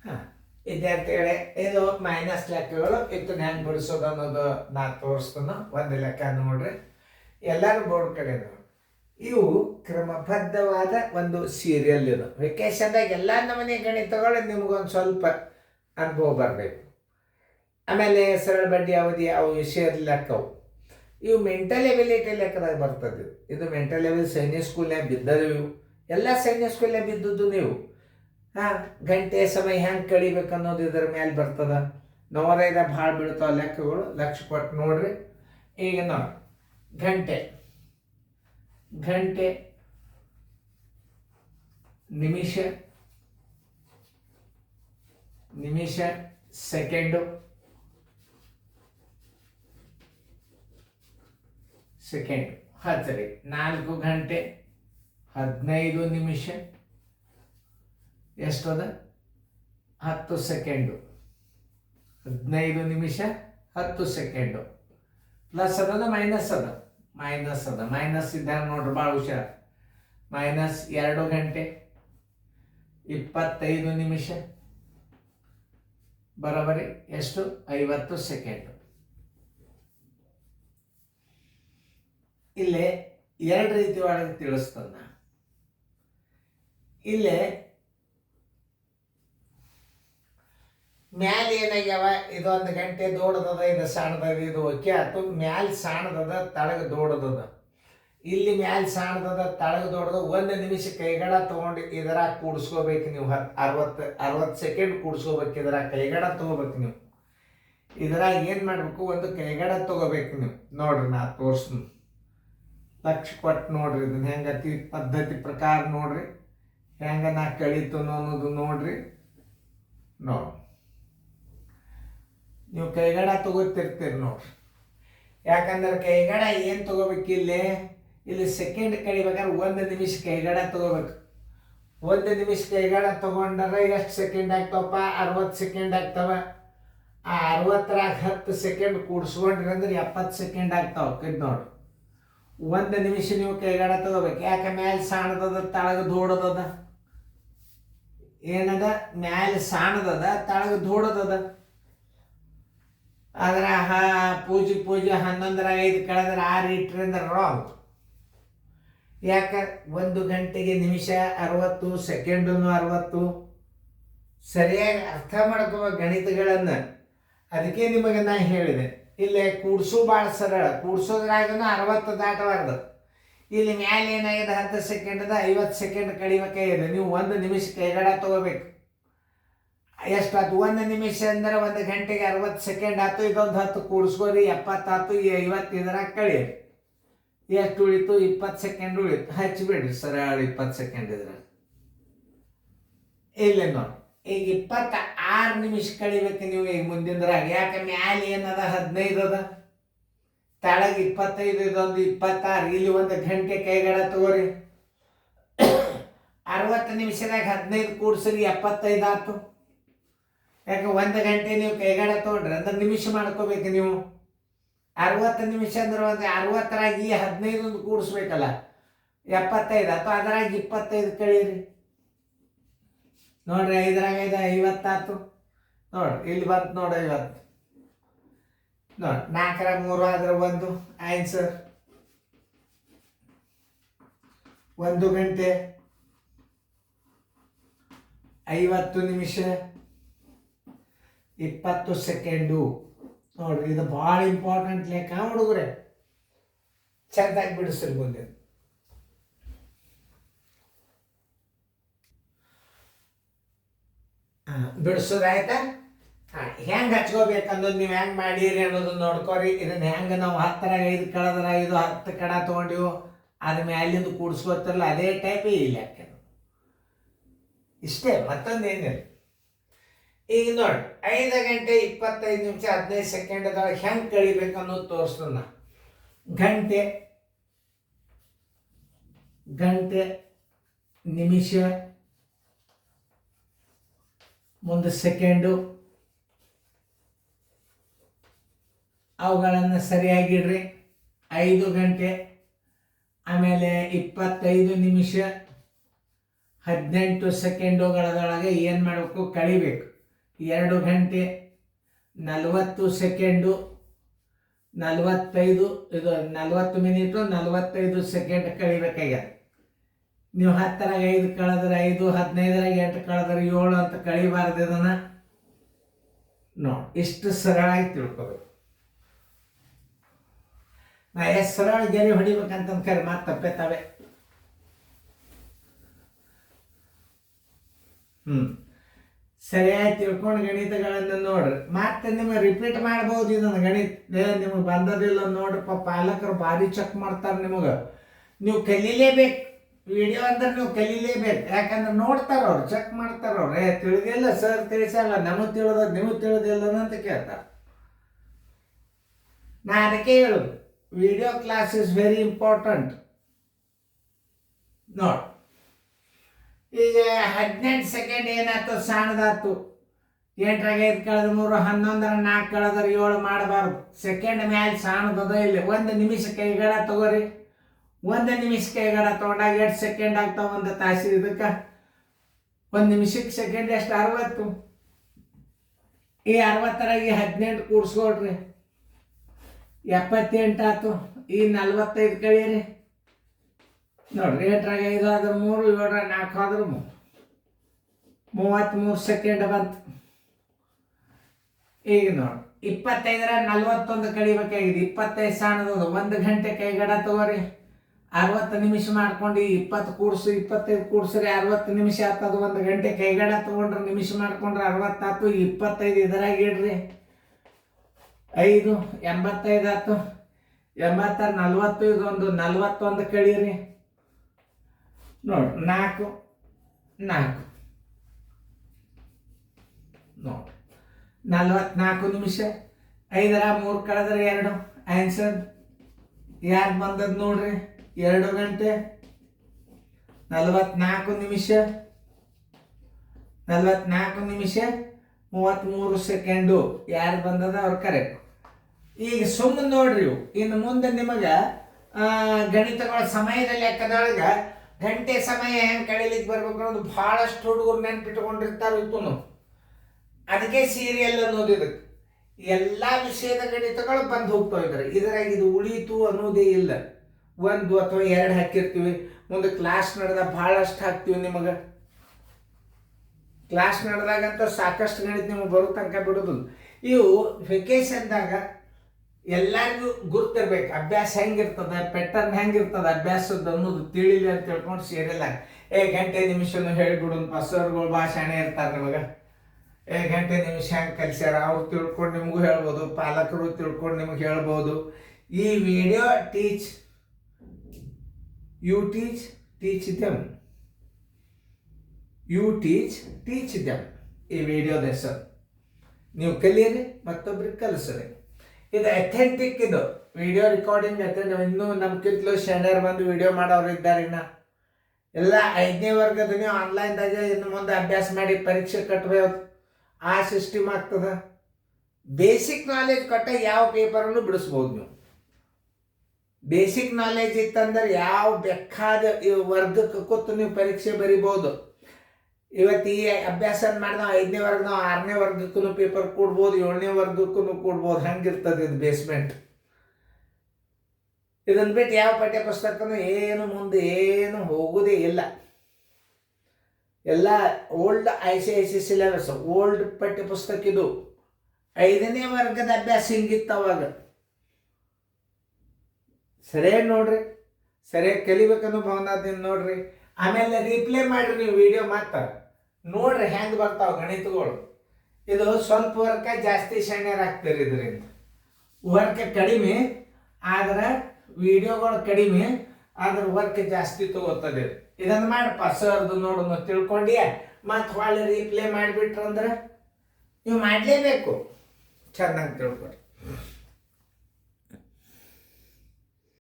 ಹಾಂ, ವಿದ್ಯಾರ್ಥಿಗಳೇ, ಇದು ಮೈನಸ್ ಲೆಕ್ಕಗಳು ಇದನ್ನ ಹೆಂಗೆ ಬಿಡಿಸೋದು ಅನ್ನೋದು ನಾ ತೋರಿಸ್ತಾನ. ಒಂದು ಲೆಕ್ಕ ನೋಡ್ರಿ, ಎಲ್ಲರೂ ಬೋರ್ಡ್ ಕಡೆ ನೋಡಿ. ಇವು ಕ್ರಮಬದ್ಧವಾದ ಒಂದು ಸೀರಿಯಲ್. ಇದು ವೆಕೇಶನ್ದಾಗ ಎಲ್ಲ ನಮೂನೆ ಗಣಿತಗಳು ನಿಮ್ಗೊಂದು ಸ್ವಲ್ಪ ಅನುಭವ ಬರಬೇಕು. ಆಮೇಲೆ ಸರಳ ಬಡ್ಡಿ ಅವಧಿ ಅವು ವಿಷಯದ ಲೆಕ್ಕವು ಇವು ಮೆಂಟಲ್ ಎಬಿಲಿಟಿ ಲೆಕ್ಕದಾಗ ಬರ್ತದೆ. ಇದು ಮೆಂಟಲ್ ಎಬಿಲಿಟಿ ಸೈನ್ಯ ಸ್ಕೂಲ್ನಾಗ ಬಿದ್ದವು. ಇವು ಎಲ್ಲ ಸೈನ್ಯ ಸ್ಕೂಲ್ನಾಗ ಬಿದ್ದದ್ದು ನೀವು. ಹಾಂ, ಗಂಟೆ ಸಮಯ ಹೆಂಗೆ ಕಳಿಬೇಕು ಅನ್ನೋದು ಇದರ ಮೇಲೆ ಬರ್ತದ. 105 ಭಾಳ ಬೀಳ್ತಾವ ಲೆಕ್ಕಗಳು. ಲಕ್ಷ ಕೊಟ್ಟು ನೋಡ್ರಿ. ಈಗ ನೋಡಿ, ಗಂಟೆ, ನಿಮಿಷ, ಸೆಕೆಂಡು, ಹತ್ತರಿ 4 ಗಂಟೆ 15 ನಿಮಿಷ ಎಷ್ಟದ 10 ಸೆಕೆಂಡು. 15 ನಿಮಿಷ 10 ಸೆಕೆಂಡು. ಪ್ಲಸ್ ಅದ ಮೈನಸ್ ಅದ? ಮೈನಸ್ ಇದ್ದಾಗ ನೋಡ್ರಿ, ಭಾಳ ಹುಷಾರು. ಮೈನಸ್ 2 ಗಂಟೆ 25 ನಿಮಿಷ ಬರೋಬರಿ ಎಷ್ಟು 50 ಸೆಕೆಂಡು. ಇಲ್ಲೇ 2 ರೀತಿ ಒಳಗೆ ತಿಳಿಸ್ತದ. ಇಲ್ಲೇ ಮ್ಯಾಲ ಏನಾಗ್ಯಾವ, ಇದೊಂದು ಗಂಟೆ ದೊಡ್ಡದದ, ಇದು ಸಣ್ಣದದ. ಇದು ಓಕೆ ಆಯ್ತು. ಮ್ಯಾಲ ಸಣ್ಣದದ, ತಳಗ ದೊಡ್ಡದದ. ಇಲ್ಲಿ ಮ್ಯಾಲ ಸಣ್ಣದದ, ತಳಗ ದೊಡ್ಡದ. 1 ನಿಮಿಷ ಕೈಗಡ ತೊಗೊಂಡು ಇದರಾಗ ಕೂಡಿಸ್ಕೋಬೇಕು ನೀವು. 60 ಸೆಕೆಂಡ್ ಕೂಡಿಸ್ಕೋಬೇಕು. ಇದರಾಗ ಕೈಗಡ ತೊಗೋಬೇಕು ನೀವು. ಇದರಾಗ ಏನು ಮಾಡಬೇಕು, ಒಂದು ಕೈಗಡ ತೊಗೋಬೇಕು ನೀವು. ನೋಡ್ರಿ, ನಾ ತೋರಿಸ್ತೀನಿ. ಲಕ್ಷ ಕೊಟ್ಟು ನೋಡ್ರಿ. ಇದನ್ನ ಹೆಂಗತಿ ಪದ್ಧತಿ ಪ್ರಕಾರ ನೋಡ್ರಿ, ಹೆಂಗ ನಾ ಕಳೀತು ಅನ್ನೋದು ನೋಡ್ರಿ. ನೋಡಿ, ನೀವು ಕೈಗಡ ತಗೋತಿರ್ತೀರಿ ನೋಡ್ರಿ. ಯಾಕಂದ್ರೆ ಕೈಗಡ ಏನು ತಗೋಬೇಕು, ಇಲ್ಲಿ ಸೆಕೆಂಡ್ ಕಳಿಬೇಕಾದ್ರೆ 1 ನಿಮಿಷ ಕೈಗಡ ತಗೋಬೇಕು. 1 ನಿಮಿಷ ಕೈಗಡ ತಗೊಂಡ್ರೆ ಎಷ್ಟು ಸೆಕೆಂಡ್ ಆಗ್ತಾವಪ್ಪ? 60 ಸೆಕೆಂಡ್ ಆಗ್ತಾವ. ಆ 60ರಾಗ 10 ಸೆಕೆಂಡ್ ಕೂಡಿಸ್ಕೊಂಡ್ರಿ ಅಂದ್ರೆ 70 ಸೆಕೆಂಡ್ ಆಗ್ತಾವ. ಕದ್ ನೋಡ್ರಿ, 1 ನಿಮಿಷ ನೀವು ಕೈಗಡ ತಗೋಬೇಕು. ಯಾಕೆ? ಮ್ಯಾಲೆ ಸಾಣದದ, ತಳಗ ದೊಡ್ಡದದ. ಏನದ? ಮ್ಯಾಲೆ ಸಾಣದದ, ತಳಗ ದೊಡ್ಡದದ. ಆದ್ರೆ ಪೂಜೆ 11:05 ಕಳೆದ್ರೆ 6 ಇಟ್ಟರೆ ರಾಂಗ್. ಯಾಕೆ? 1 ಗಂಟೆಗೆ ನಿಮಿಷ 60, ಸೆಕೆಂಡು 60. ಸರಿಯಾಗಿ ಅರ್ಥ ಮಾಡ್ಕೋ ಗಣಿತಗಳನ್ನು. ಅದಕ್ಕೆ ನಿಮಗೆ ನಾ ಹೇಳಿದೆ, ಇಲ್ಲೇ ಕೂಡ್ಸು ಭಾಳ ಸರಳ. ಕೂಡ್ಸೋದ್ರಾಗನು 60 ದಾಟಬಾರ್ದು. ಇಲ್ಲಿ ಮ್ಯಾಲೆ ಏನಾಗಿದೆ, 10 ಸೆಕೆಂಡ್ದ 50 ಸೆಕೆಂಡ್ ಕಡಿಬೇಕಾಗಿದೆ. ನೀವು 1 ನಿಮಿಷ ಕೈಗಡ ತಗೋಬೇಕು. ಎಷ್ಟು ಆಯ್ತು? 1 ನಿಮಿಷ ಅಂದ್ರೆ 1 ಗಂಟೆಗೆ 60 ಸೆಕೆಂಡ್ ಆಯ್ತು. ಇದೊಂದು 10 ಕೂಡಿಸ್ಕೋರಿ, 70 ಆಯ್ತು. 50 ಇದರಾಗ ಕಳೀರಿ. ಎಷ್ಟು ಉಳಿತು? 20 ಸೆಕೆಂಡ್ ಉಳಿತು. ಹಚ್ಚಿಬಿಡ್ರಿ ಸರಳ 20 ಸೆಕೆಂಡ್ ಇದ್ರಾಗ. ಇಲ್ಲಿ ನೋಡಿ, ಈಗ 26 ನಿಮಿಷ ಕಳಿಬೇಕು ನೀವು ಈಗ ಮುಂದಿನದ್ರಾಗ. ಯಾಕೆ? ಮ್ಯಾಲೆ ಏನದ 15 ಅದ, ತಳಗ 25, ಇದೊಂದು 26. ಇಲ್ಲಿ 1 ಗಂಟೆ ಕೈಗಡ ತಗೋರಿ. 60 ನಿಮಿಷದಾಗ 15 ಕೂಡಿಸ್ರಿ, 75 ಆಯ್ತು. ಯಾಕೆ? 1 ಗಂಟೆ ನೀವು ಕೈಗಡ ತೊಗೊಂಡ್ರಿ ಅಂದ್ರೆ ನಿಮಿಷ ಮಾಡ್ಕೋಬೇಕು ನೀವು. 60 ನಿಮಿಷ ಅಂದ್ರೆ 60ರಾಗ ಈ 15 ಒಂದು ಕೂಡಿಸ್ಬೇಕಲ್ಲ, 75 ಆಯ್ತು. ಅದರಾಗ 25 ಕಳೀರಿ. ನೋಡ್ರಿ, 5ರಾಗ 50 ಆಯ್ತು. ನೋಡ್ರಿ, ಇಲ್ಲಿ ಬಂತು ನೋಡಿ 50. ನೋಡಿ, 4ರಾಗ 3 ಆದ್ರೆ 1 ಆನ್ಸರ್. 1 ಗಂಟೆ 50 ನಿಮಿಷ 20 ಸೆಕೆಂಡು. ನೋಡ್ರಿ, ಇದು ಭಾಳ ಇಂಪಾರ್ಟೆಂಟ್ ಲೆಕ್ಕ ಹುಡುಗ್ರೆ. ಚೆಂದಾಗಿ ಬಿಡಿಸ್ರಿ ಮುಂದೆ. ಬಿಡಿಸೋದಾಯ್ತಾ? ಹೆಂಗೆ ಹಚ್ಕೋಬೇಕನ್ನೋದು ನೀವು ಹೆಂಗೆ ಮಾಡೀರಿ ಅನ್ನೋದನ್ನ ನೋಡ್ಕೊರಿ. ಇದನ್ನ ಹೆಂಗೆ ನಾವು 10ರಾಗ 5 ಕಳೆದ್ರ 5, 10 ಕಡ ತೊಗೊಂಡಿವು, ಅದ್ರ ಮ್ಯಾಲಿಂದ ಕೂಡಿಸ್ಕೋತಿರಲ್ಲ, ಅದೇ ಟೈಪೇ ಈ ಲೆಕ್ಕ. ಇಷ್ಟೇ, ಮತ್ತೊಂದೇನಿಲ್ಲ. ಈಗ ನೋಡಿ, 5 ಗಂಟೆ 25 ನಿಮಿಷ 15 ಸೆಕೆಂಡ್ದೊಳಗೆ ಹೆಂಗೆ ಕಳಿಬೇಕು ಅನ್ನೋದು ತೋರಿಸ್ತದ. ಗಂಟೆ, ನಿಮಿಷ, ಮುಂದೆ ಸೆಕೆಂಡು, ಅವುಗಳನ್ನು ಸರಿಯಾಗಿಡ್ರಿ. 5 ಗಂಟೆ, ಆಮೇಲೆ 25 ನಿಮಿಷ 18 ಸೆಕೆಂಡುಗಳದೊಳಗೆ ಏನು ಮಾಡಬೇಕು, ಕಳಿಬೇಕು. 2 ಗಂಟೆ 40 ಸೆಕೆಂಡು 45 ಇದು 40 ಮಿನಿಟು 45 ಸೆಕೆಂಡ್ ಕಳಿಬೇಕಾಗ್ಯದ. ನೀವು 10ರಾಗ 5 ಕಳೆದ್ರೆ 5, 15ರಾಗ 8 ಕಳೆದ್ರೆ 7 ಅಂತ ಕಳಿಬಾರ್ದು. ಇದನ್ನು ನೋಡಿ, ಇಷ್ಟು ಸರಳಾಗಿ ತಿಳ್ಕೊಬೇಕು. ನಾ ಎಷ್ಟು ಸರಳ ಗೆರೆ ಹೊಡಿಬೇಕಂತ ಕರೆ ಮಾತು ತಪ್ಪೇತಾವೆ. ಸರಿಯಾಗಿ ತಿಳ್ಕೊಂಡು ಗಣಿತಗಳನ್ನು ನೋಡ್ರಿ. ಮತ್ತೆ ನಿಮಗೆ ರಿಪೀಟ್ ಮಾಡ್ಬೋದು. ಇದನ್ನು ಗಣಿತ ನಿಮಗೆ ಬಂದದಿಲ್ಲ ನೋಡ್ರಪ್ಪ, ಪಾಲಕರು ಭಾರಿ ಚೆಕ್ ಮಾಡ್ತಾರೆ ನಿಮಗೆ. ನೀವು ಕಲೀಲೇಬೇಕು. ವಿಡಿಯೋ ಅಂದ್ರೆ ನೀವು ಕಲೀಲೇಬೇಕು. ಯಾಕಂದ್ರೆ ನೋಡ್ತಾರ ಅವ್ರು, ಚೆಕ್ ಮಾಡ್ತಾರ ಅವ್ರು. ತಿಳಿದಿಲ್ಲ ಸರ್, ತಿಳಿಸಲ್ಲ, ನಮಗೆ ತಿಳಿದ ನೀವು ತಿಳಿದಿಲ್ಲ ಅಂತ ಕೇಳ್ತಾರೆ. ನಾ ಅದಕ್ಕೆ ಹೇಳುದು, video class is very important. ನೋಡಿ, ಈಗ 18 ಸೆಕೆಂಡ್ ಏನಾಯ್ತು, ಸಣ್ಣದಾಯ್ತು. 8ರಾಗ 5 ಕಳೆದ್ರೆ 3, 11ರಾಗ 4 ಕಳೆದ್ರೆ 7 ಮಾಡಬಾರ್ದು. ಸೆಕೆಂಡ್ ಮ್ಯಾಲೆ ಸಣ್ಣದದ ಇಲ್ಲಿ. 1 ನಿಮಿಷ ಕೈಗಡ ತಗೋರಿ. 1 ನಿಮಿಷ ಕೈಗಡ ತಗೊಂಡಾಗ 8 ಸೆಕೆಂಡ್ ಆಗ್ತಾವ. 1 ತಾಸು. ಇದಕ್ಕೆ 1 ನಿಮಿಷಕ್ಕೆ ಸೆಕೆಂಡ್ ಎಷ್ಟು, 60. ಈ 60ರಾಗ 18 ಕೂಡ್ಸ್ಕೊಡ್ರಿ, 78 ಆಯ್ತು. ಈ 45 ಕಳೀರಿ. ನೋಡ್ರಿ, 8ರಾಗ 5 ಆದ್ರೆ 3, 7ರಾಗ 4 ಆದ್ರೆ 3, 33 ಸೆಕೆಂಡ್ ಬಂತು. ಈಗ ನೋಡಿ, 25ರಾಗ 41 ಕಳಿಬೇಕಾಗಿದೆ. 25 ಸಣ್ಣದದು. 1 ಗಂಟೆ ಕೈಗಡ ತಗೋರಿ. 60 ನಿಮಿಷ ಮಾಡ್ಕೊಂಡು 20 ಕೂಡ್ಸಿ, 25 ಕೂಡ್ಸ್ರಿ, 60 ನಿಮಿಷ ಆಗ್ತದ. 1 ಗಂಟೆ ಕೈಗಡ ತಗೊಂಡ್ರೆ ನಿಮಿಷ ಮಾಡ್ಕೊಂಡ್ರೆ 60 ಆಯ್ತು. 25 ಇದರಾಗ ಇಡ್ರಿ. 5, 85 ಆಯ್ತು. 86, 40, ಇದೊಂದು 41 ಕಳೀರಿ. ನೋಡಿ, 4 ನೋಡಿ, 44 ನಿಮಿಷ. 5ರಾಗ 3 ಕಳೆದ್ರೆ 2. ಆನ್ಸರ್ ಯಾರು ಬಂದದ್ದು ನೋಡ್ರಿ, 2 ಗಂಟೆ 44 ನಿಮಿಷ 33 ಸೆಕೆಂಡು. ಯಾರು ಬಂದದ ಅವ್ರು ಕರೆಕ್ಟ್. ಈಗ ಸುಮ್ಮನೆ ನೋಡ್ರಿ, ಇನ್ನು ಮುಂದೆ ನಿಮಗೆ ಗಣಿತಗಳ ಸಮಯದ ಲೆಕ್ಕದೊಳಗೆ ಗಂಟೆ ಸಮಯ ಹೆಂಗೆ ಕಳೀಲಿಕ್ಕೆ ಬರ್ಬೇಕು ಅನ್ನೋದು ಭಾಳಷ್ಟು ಹುಡುಗರು ನೆನ್ಪಿಟ್ಕೊಂಡಿರ್ತಾರೆ. ಇತ್ತು ಅದಕ್ಕೆ ಸೀರಿಯಲ್ ಅನ್ನೋದು. ಇದಕ್ಕೆ ಎಲ್ಲ ವಿಷಯದ ಗಣಿತಗಳು ಬಂದು ಹೋಗ್ತಾ ಇದ್ದಾರೆ. ಇದರಾಗ ಇದು ಉಳೀತು ಅನ್ನೋದೇ ಇಲ್ಲ. 1 ಅಥವಾ 2 ಹಾಕಿರ್ತೀವಿ. ಮುಂದೆ ಕ್ಲಾಸ್ ನಡೆದಾಗ ಭಾಳಷ್ಟು ಹಾಕ್ತೀವಿ. ನಿಮಗೆ ಕ್ಲಾಸ್ ನಡೆದಾಗಂತ ಸಾಕಷ್ಟು ಗಣಿತ ನಿಮಗೆ ಬರೋ ತನಕ ಬಿಡೋದು. ಇವು ವೆಕೇಶನ್ದಾಗ ಎಲ್ಲರಿಗೂ ಗುರ್ತಿರ್ಬೇಕು. ಅಭ್ಯಾಸ ಹೆಂಗಿರ್ತದೆ, ಪ್ಯಾಟರ್ನ್ ಹೆಂಗಿರ್ತದೆ ಅಭ್ಯಾಸದ ಅನ್ನೋದು ತಿಳಿಲಿ ಅಂತ ತಿಳ್ಕೊಂಡು ಸೀರಿಯಲ್ ಗಂಟೆ ನಿಮಿಷನು ಹೇಳಿಬಿಡೋಣಪ್ಪ. ಸರ್ಗಳು ಭಾಷಣೆ ಇರ್ತಾರೆ ನಿಮಗೆ. ಗಂಟೆ ನಿಮಿಷ ಹೆಂಗೆ ಕಲಿಸ್ಯಾರ ಅವ್ರು ತಿಳ್ಕೊಂಡು ನಿಮಗೂ ಹೇಳ್ಬೋದು, ಪಾಲಕರು ತಿಳ್ಕೊಂಡು ನಿಮಗೆ ಹೇಳ್ಬೋದು. ಈ ವಿಡಿಯೋ ಟೀಚ್ ದೆಮ್. ಈ ವಿಡಿಯೋದ ಹೆಸರು. ನೀವು ಕಲಿಯಿರಿ, ಮತ್ತೊಬ್ರಿಗೆ ಕಲಿಸ್ರಿ. ಇದು ಅಥೆಂಟಿಕ್. ಇದು ವಿಡಿಯೋ ರೆಕಾರ್ಡಿಂಗ್ ಇನ್ನೂ ನಮ್ಗಿಂತಲೂ ಶನಿಯರ್ ಬಂದು ವಿಡಿಯೋ ಮಾಡೋರು ಇದ್ದಾರೆ. ಇನ್ನು ಎಲ್ಲ 5ನೇ ವರ್ಗದ ನೀವು ಆನ್ಲೈನ್ದಾಗ ಇನ್ನು ಮುಂದೆ ಅಭ್ಯಾಸ ಮಾಡಿ ಪರೀಕ್ಷೆ ಕಟ್ಟಬೇಕು. ಆ ಸಿಸ್ಟಮ್ ಆಗ್ತದೆ. ಬೇಸಿಕ್ ನಾಲೆಜ್ ಕೊಟ್ಟ ಯಾವ ಪೇಪರನ್ನು ಬಿಡಿಸ್ಬೋದು ನೀವು. ಬೇಸಿಕ್ ನಾಲೆಜ್ ಇತ್ತಂದ್ರೆ ಯಾವ ಬೇಕಾದ ವರ್ಗಕ್ಕೆ ಕೂತು ನೀವು ಪರೀಕ್ಷೆ ಬರಿಬೋದು. ಇವತ್ತು ಈ ಅಭ್ಯಾಸ ಮಾಡಿದ 5ನೇ ವರ್ಗ, 6ನೇ ವರ್ಗಕ್ಕೂ ಪೇಪರ್ ಕೊಡ್ಬೋದು, 7ನೇ ವರ್ಗಕ್ಕೂ ಕೊಡ್ಬೋದು. ಹಂಗಿರ್ತದೆ ಇದು ಬೇಸ್ಮೆಂಟ್. ಇದನ್ನು ಬಿಟ್ಟು ಯಾವ ಪಠ್ಯ ಪುಸ್ತಕನೂ ಏನು ಮುಂದೆ ಏನು ಹೋಗೋದೇ ಇಲ್ಲ. ಎಲ್ಲ ಓಲ್ಡ್ ICIC ಸಿಲೆಬಸ್, ಓಲ್ಡ್ ಪಠ್ಯ ಪುಸ್ತಕ. ಇದು 5ನೇ ವರ್ಗದ ಅಭ್ಯಾಸ ಹಿಂಗಿತ್ತು ಅವಾಗ. ಸರಿಯಾಗಿ ನೋಡ್ರಿ, ಸರಿಯಾಗಿ ಕಲಿಬೇಕನ್ನೋ ಭಾವನಾದಿಂದ ನೋಡ್ರಿ. ಆಮೇಲೆ ರಿಪ್ಲೈ ಮಾಡಿರಿ ನೀವು ವಿಡಿಯೋ ಮಾತ್ರ ನೋಡ್ರಿ ಹೆಂಗೆ ಬರ್ತಾವೆ ಗಣಿತಗಳು. ಇದು ಸ್ವಲ್ಪ ವರ್ಕ ಜಾಸ್ತಿ ಶಣ್ಯರಾಗ್ತೀರಿ. ಇದರಿಂದ ವರ್ಕ್ ಕಡಿಮೆ ಆದ್ರೆ ವಿಡಿಯೋಗಳು ಕಡಿಮೆ ಆದ್ರೆ ವರ್ಕ್ ಜಾಸ್ತಿ ತಗೋತದೆ. ಇದನ್ನು ಮಾಡಪ್ಪ ಸರ್ದು ನೋಡೋಣ ತಿಳ್ಕೊಂಡ್ಯಾ, ಮತ್ತು ಹೊಳ್ಳಿ ರಿಪ್ಲೈ ಮಾಡಿಬಿಟ್ರಂದ್ರೆ ನೀವು ಮಾಡಲೇಬೇಕು. ಚೆನ್ನಾಗಿ ತಿಳ್ಕೊರಿ.